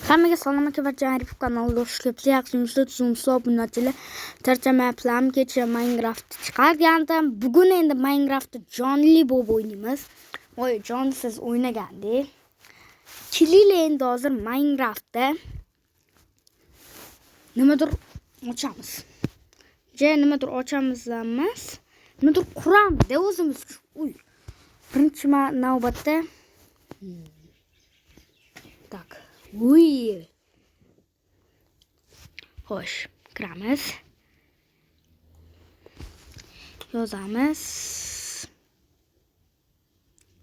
Hammaga salom aka va Arif kanalida xush kelibsizlar. Yaxshimisiz? Tuzumsiz obunachilar. Charchamayapsizlarmi? Kecha Minecraft chiqargandim. Bugun endi Minecraftda jonli bo'lib o'ynaymiz. Voy, jonsiz o'ynagandik. Kilil endi hozir Minecraftda nimadir ochamiz. Nimadir ochamiz emas. Nimadir quramiz o'zimiz. Uy. Birinchi navbatda tak. Uy. Xo'sh, kiramiz. Yozamiz.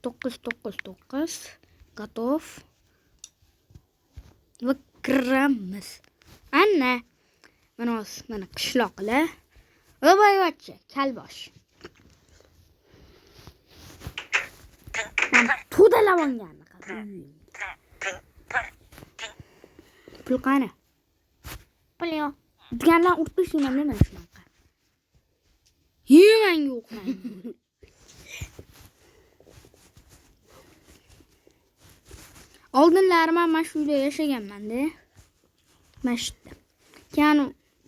999 готов. Va kiramiz. Ana. Mana qishloqlar. Voyvoychi, kalbosh. To'dalab olgan. Pul qani? Pul yo'q. Deganlar urtishinglar nima shunaqa? Yemang yo'q. Oldinlari men shu uyda yashaganman-da. Mana shu yerda. Keyin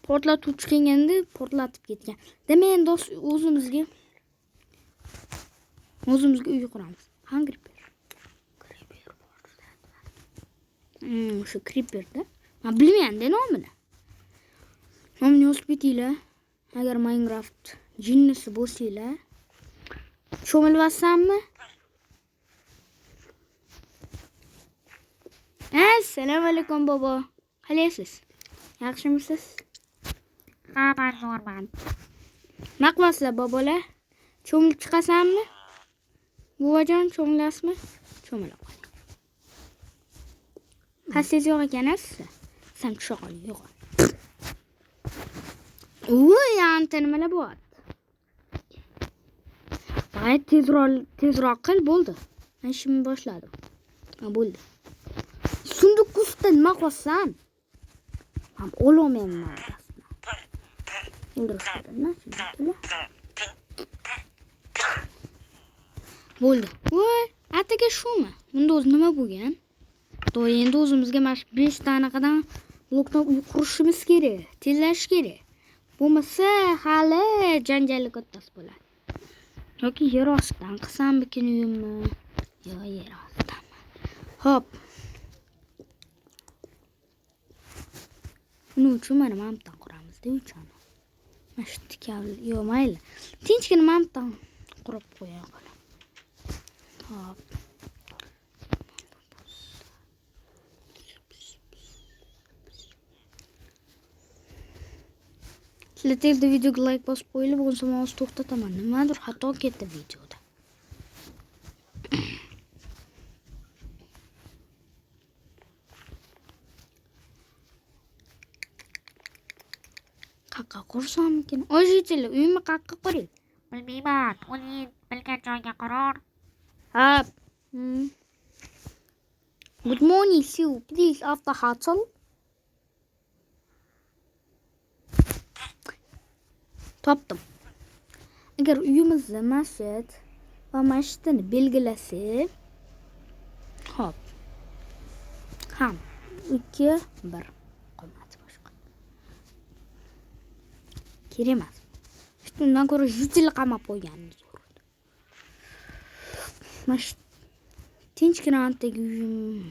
portlatuvchi kelganda portlatib ketgan. Demak, endi o'zimizga uy quramiz. Hungry bear. Shu creeperda. Men bilmayman-da nomini. Nomini yozib ketinglar. Agar Minecraft jinnisi bo'lsanglar, cho'milyapsanmi? Assalomu alaykum bobo. Qalaysiz? Yaxshimisiz? Ha, men zo'rman. Nima qilasizlar bobolar? Cho'milib chiqasanmi? Buvajon cho'milasizmi? Cho'mila qoling. Xastangiz yo'q ekan-siz. Sen tusha qoling, yo'q. Uy, anta nimalar bor? Faqat tezroq qil bo'ldi. Men ishimni boshladim. Bo'ldi. Sunduq ustida nima qilsan? Ham olmayman. Bo'ldi. Voy, ataga shumi? Bunda o'zi nima bo'lgan? To'y endi o'zimizga mana 5 tanaqadan blokdan uy qurishimiz kerak. Tezlash kerak. Bo'lmasa hali janjalli kattasi bo'ladi. Yoki yer ostidan qilsammikin uyimni? Yo'q, yer ostidan. Hop. Buning uchun mana mamta quramiz-da uchani. Mana shu tikavli, yo'q mayli. Tinchgina mamta qurib qo'yaylik. Hop. Sizlar videoga like bosib qo'yinglar, bo'lmasa men o'z to'xtataman. Nimadir xato ketdi videoda. Qaqqa qursamikin? O'zingizlar uyimni qaqqa quring. Bilmayman. O'zing bilgan joyga qurur. Hop. Good morning, Sue. Please after hustle. Topdim. Agar uyimizni masjid va masjidni belgilasak, hop. Ham 2 1 qolmadi boshqa. Kerak emas. Shundan ko'ra 100 yil qamab qo'yganingiz zo'r. Mana tinchgina antagi uyim.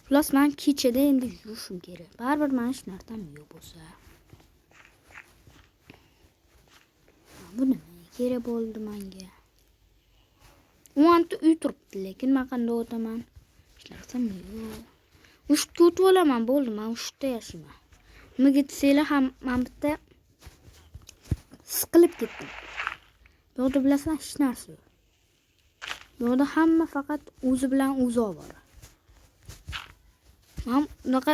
Plus men kechada endi yurishim kerak. Baribir mana shu narsadan yo'q bo'lsa. Bu nima kerak bo'ldi menga? O'nta uy turibdi, lekin men qanday o'taman? Ishlarsam yo'q. Uchta o'tib olaman, bo'ldi, men uchta yashayman. Nimaga desanglar ham men bitta siqilib ketdim. Bu yerda bilasizlar, hech narsa yo'q. Bu yerda hamma faqat o'zi bilan o'zi ovora. Men unaqa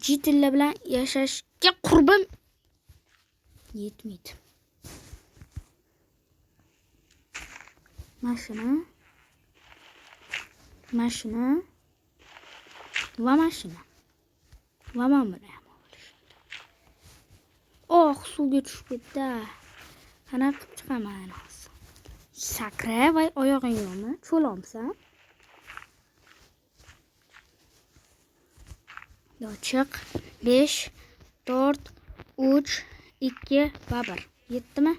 jitillar bilan yashashga qurbim yetmaydi. Mashina va mashina va mana buni ham olishdi. Suvga tushib ketdi. Qanaqa qilib chiqaman hozir? Sakra va oyog'ing yo'qmi? Cho'lomsan? Chiq. 5, 4, 3, 2 va 1. Yetdimi?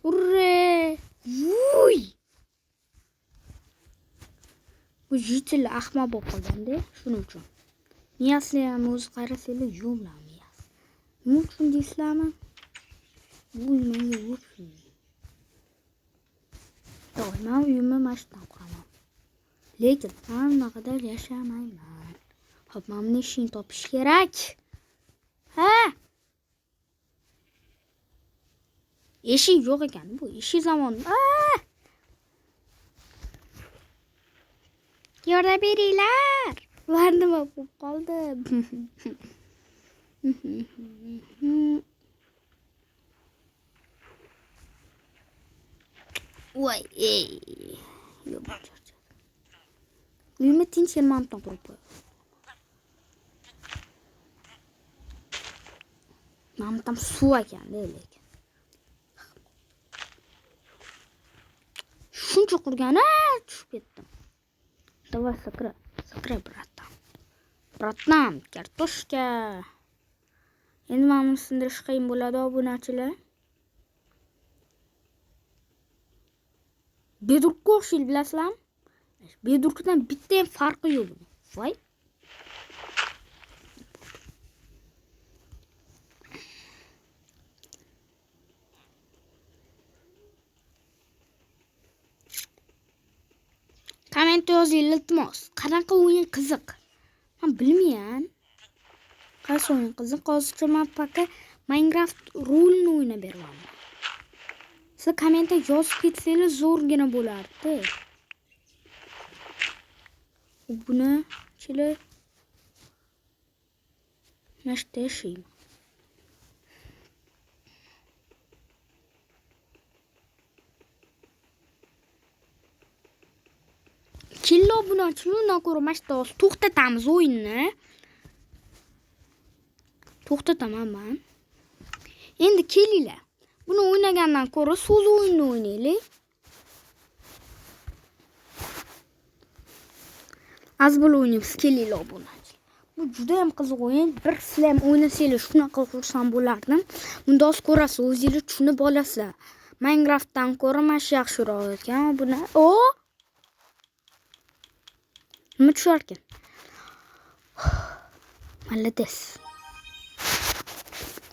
Urre! Vuy! Bu jitil ahmoq bo'lib qolganda, shuning uchun. Miyasi ham o'zi qarasanglar yo'mlar miyasi. Nima uchun deysizlarmi? Bu menga o'tsin. Doimo uyimni mashqdan quraman. Lekin hamma qadar yashamayman. Hop, mana ishni topish kerak. Ha? Eshik yo'q ekan bu. Eshik zamon. Yordam beringlar. Voy nima bo'lib qoldi? Voy, yo'q. Uyimni tinch yelmamdan qurib qo'y. Mamtam suv ekan, lekin. Shuncha qurgan, tushib ketdim. Давай, sakra, bratnan, kartoshka. Endi mana buni sindirish qiyin bo'ladi, obunachilar. Bedurkka o'xshaydi, bilasizlarmi? Bedurkdan bitta ham farqi yo'q buni. Voy. Kommentda yozing, iltimos. Qanaqa o'yin qiziq? Men bilmayman. Qaysi o'yin qiziq? Hozircha men faqat Minecraft rolini o'ynab beraman. Siz kommentda yozib ketsanglar zo'rgina bo'lardi. Buni chile nashta yashayman. Kello buni shundan ko'ra mashta to'xtatamiz o'yinni. To'xtataman men. Endi kelinglar. Buni o'ynagandan ko'ra so'z o'yinini o'ynaylik. Az bo'l o'ynaymiz, kelinglar buni. Bu juda ham qiziq o'yin. Bir sizlar ham o'ynasanglar shunaqa xursand bo'lardim. Bunda o'z ko'rasiz, o'zingiz tushunib olasizlar. Minecraftdan ko'ra mana shu yaxshiroq ekan buni. Nima tusharkan? Malades.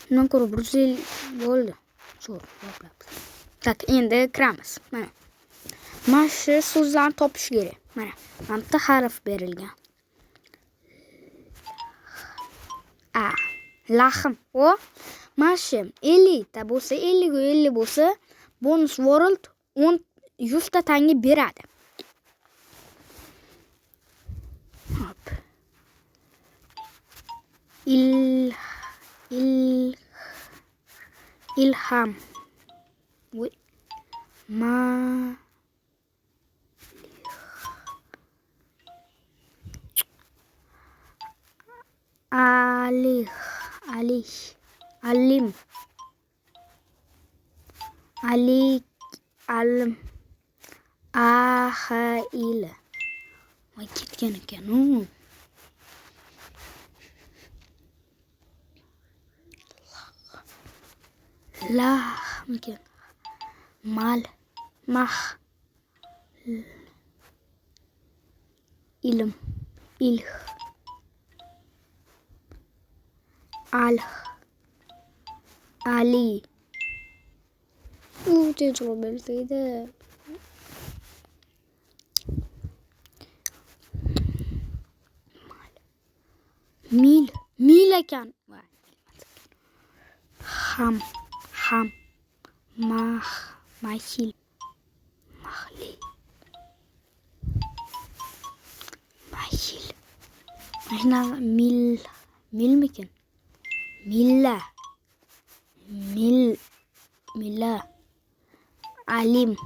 Bundan ko'ra 150 bo'ldi. Zo'r, yo'q. Tak, endi kiramiz. Mana shu so'zlarni topish kerak. Mana bitta harf berilgan. Lahm. Mana shu 50 ta bo'lsa, 50 ga 50 bo'lsa, bonus world 100 ta tanga beradi. Hop. Ilham. Voy. Alim. Ahail. Voy ketgan ekan. Mungkin ilm Ali tecrübe belseydi mil ekan. Mahli. Mana milmikin? Milla. Alim.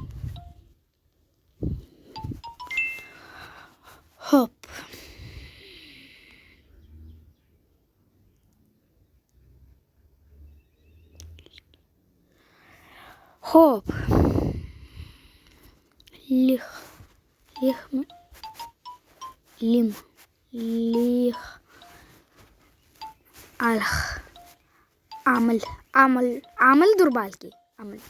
Hop. Lim. Alh. Amildir balki. Amil.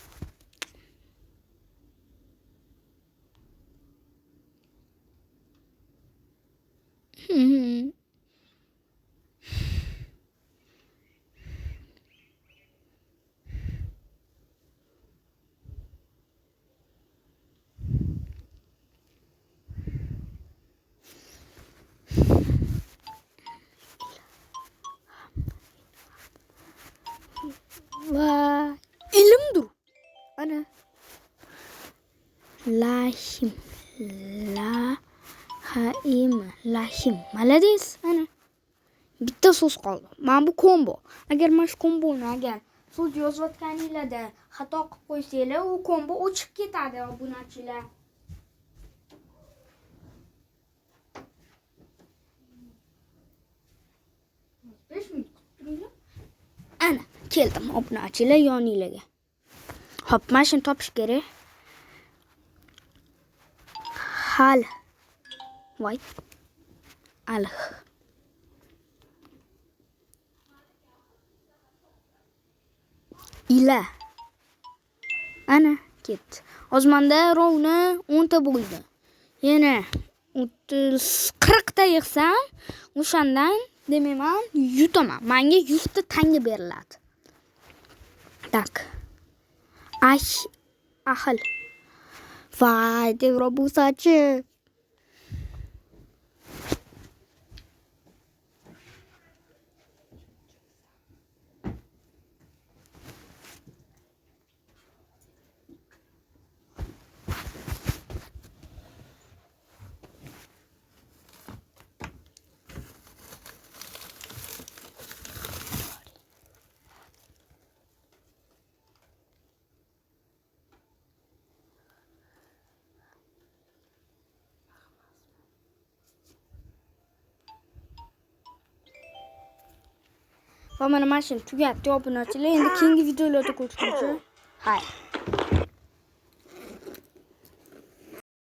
Va ilmdir. Ana. Lahim. Lahim. Молодец. Ana. Bitta so'z qoldi. Mana bu kombo. Agar mana shu komboni agar so'z yozayotganinglarda xato qilib qo'ysanglar, u kombo o'chib ketadi, obunachilar. Ana, keldim obunachilar yoninglarga. Hop, mana shuni topish kerak. Hal. Voy. Alh. Ila. Ana, ketdi. Osmonda rovni 10 ta bo'ldi. Yana 30-40 ta yig'sam, o'shandan demayman, yutaman. Menga 100 ta tanga beriladi. Tak. Ahil. Voy, devrobusachi. Va mana shuni tugatdi obunachilar. Endi keyingi videolarda ko'rishguncha. Hay.